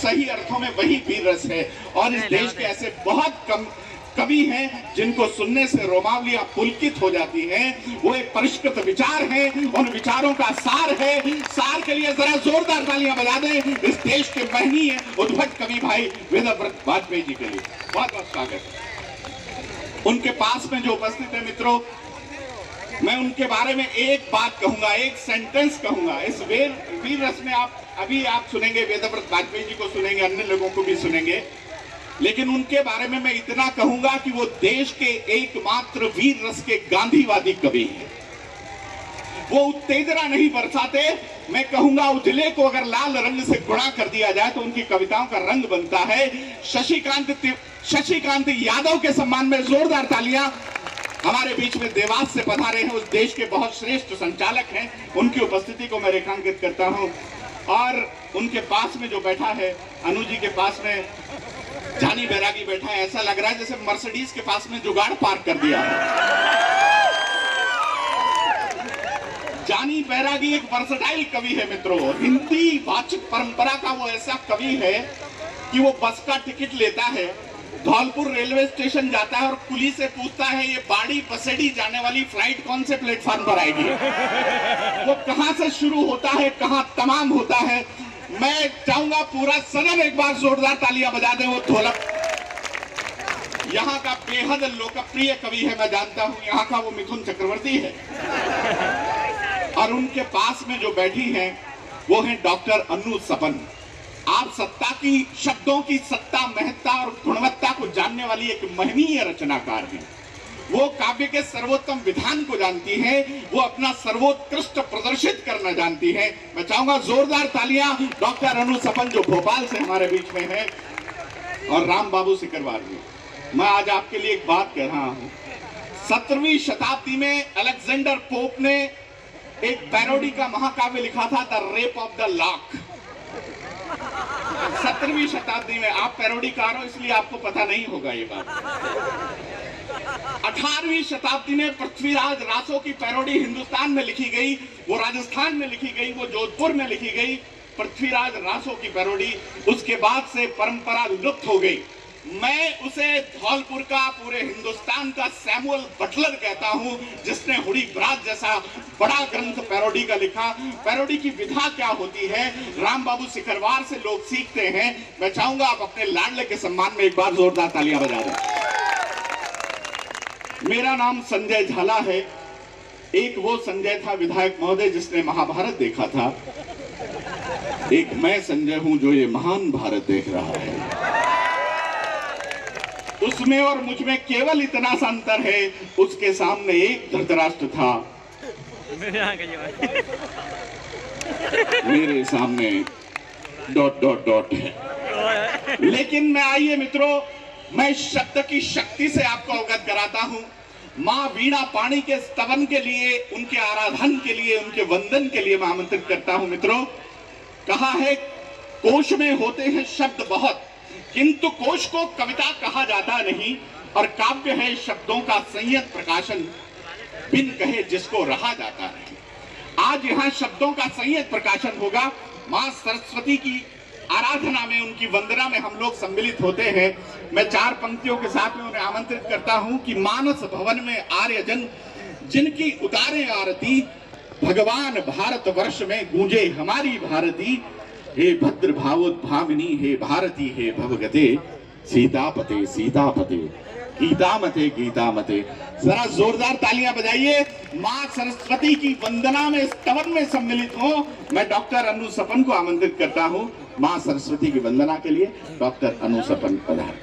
सही अर्थों में वही वीर रस है। और इस देश के ऐसे बहुत कम कवि हैं जिनको सुनने से रोमावलियां पुलकित हो जाती हैं। वो एक परिष्कृत विचार है, उन विचारों का सार है। सार के लिए जरा जोरदार तालियां बजा दें इस देश के महनीय उद्भट कवि भाई वेदव्रत वाजपेयी जी के लिए। बहुत बहुत स्वागत है। उनके पास में जो उपस्थित है मित्रों, मैं उनके बारे में एक बात कहूंगा, एक सेंटेंस कहूंगा। इस वीर रस में आप सुनेंगे, वेदव्रत वाजपेयी जी को सुनेंगे, अन्य लोगों को भी सुनेंगे, लेकिन उनके बारे में मैं इतना कहूंगा कि वो देश के एकमात्र वीर रस के गांधीवादी कवि हैं। वो उत्तेजना नहीं बरसाते। मैं कहूंगा उजले को अगर लाल रंग से गुणा कर दिया जाए तो उनकी कविताओं का रंग बनता है। शशिकांत यादव के सम्मान में जोरदार तालियां। हमारे बीच में देवास से पधारे हैं, उस देश के बहुत श्रेष्ठ संचालक हैं, उनकी उपस्थिति को मैं रेखांकित करता हूं। और उनके पास में जो बैठा है, अनु जी के पास में जानी बैरागी बैठा है। ऐसा लग रहा है जैसे मर्सिडीज के पास में जुगाड़ पार्क कर दिया है। जानी बैरागी एक वर्सटाइल कवि है मित्रों। हिंदी वाचक परंपरा का वो ऐसा कवि है कि वो बस का टिकट लेता है, धौलपुर रेलवे स्टेशन जाता है और कुली से पूछता है ये बाड़ी बसेड़ी जाने वाली फ्लाइट कौन से प्लेटफॉर्म पर आएगी, वो कहां से शुरू होता है, कहां तमाम होता है। मैं चाहूंगा पूरा सदन एक बार जोरदार तालियां बजा दे। वो ढोलक यहाँ का बेहद लोकप्रिय कवि है, मैं जानता हूं, यहाँ का वो मिथुन चक्रवर्ती है। और उनके पास में जो बैठी हैं वो है डॉक्टर अनु सपन। आप सत्ता की, शब्दों की सत्ता, महत्ता और गुणवत्ता को जानने वाली एक महनीय रचनाकार हैं। वो काव्य के सर्वोत्तम विधान को जानती है, वो अपना सर्वोत्कृष्ट प्रदर्शित करना जानती है। मैं चाहूंगा जोरदार तालियां डॉक्टर अनु सपन जो भोपाल से हमारे बीच में है, और राम बाबू सिकरवार जी। मैं आज आपके लिए एक बात कह रहा हूं। 17वीं शताब्दी में अलेक्जेंडर पोप ने एक पैरोडी का महाकाव्य लिखा था, The Rape of the Lock. 17वीं शताब्दी में, आप पैरोडीकार हो इसलिए आपको पता नहीं होगा ये बात। 18वीं शताब्दी में पृथ्वीराज रासो की पैरोडी हिंदुस्तान में लिखी गई, वो राजस्थान में लिखी गई, वो जोधपुर में लिखी गई, पृथ्वीराज रासो की पैरोडी। उसके बाद से परंपरा लुप्त हो गई। मैं उसे धौलपुर का, पूरे हिंदुस्तान का सैमुअल बटलर कहता हूं, जिसने हुडी ब्राज जैसा बड़ा ग्रंथ पैरोडी का लिखा। पैरोडी की विधा क्या होती है, राम बाबू सिकरवार से लोग सीखते हैं। मैं चाहूंगा आप अपने लाडले के सम्मान में एक बार जोरदार तालियां बजा दें। मेरा नाम संजय झाला है। एक वो संजय था विधायक महोदय जिसने महाभारत देखा था, एक मैं संजय हूं जो ये महान भारत देख रहा है। उसमें और मुझ में केवल इतना सा अंतर है, उसके सामने एक धृतराष्ट्र था, मेरे सामने ... है। लेकिन मैं, आइए मित्रों, मैं शब्द की शक्ति से आपको अवगत कराता हूं। मां वीणा पाणी के स्तवन के लिए, उनके आराधन के लिए, उनके वंदन के लिए मैं आमंत्रित करता हूं। मित्रों, कहा है कोश में होते हैं शब्द बहुत, किंतु कोश को कविता कहा जाता नहीं, और काव्य है शब्दों का संयत प्रकाशन, बिन कहे जिसको रहा जाता नहीं। आज यहाँ शब्दों का संयत प्रकाशन होगा। मां सरस्वती की आराधना में, उनकी वंदना में हम लोग सम्मिलित होते हैं। मैं 4 पंक्तियों के साथ में उन्हें आमंत्रित करता हूं कि मानस भवन में आर्यजन जिनकी उतारे आरती, भगवान भारत वर्ष में गूंजे हमारी भारती। हे भद्र भावोद्भामिनी, हे भारती, हे भवगते, सीतापते सीतापते, गीतामते गीतामते। जरा जोरदार तालियां बजाइए। मां सरस्वती की वंदना में, स्तवन में सम्मिलित हो। मैं डॉक्टर अनु सपन को आमंत्रित करता हूं मां सरस्वती की वंदना के लिए। डॉक्टर अनु सपन पधार।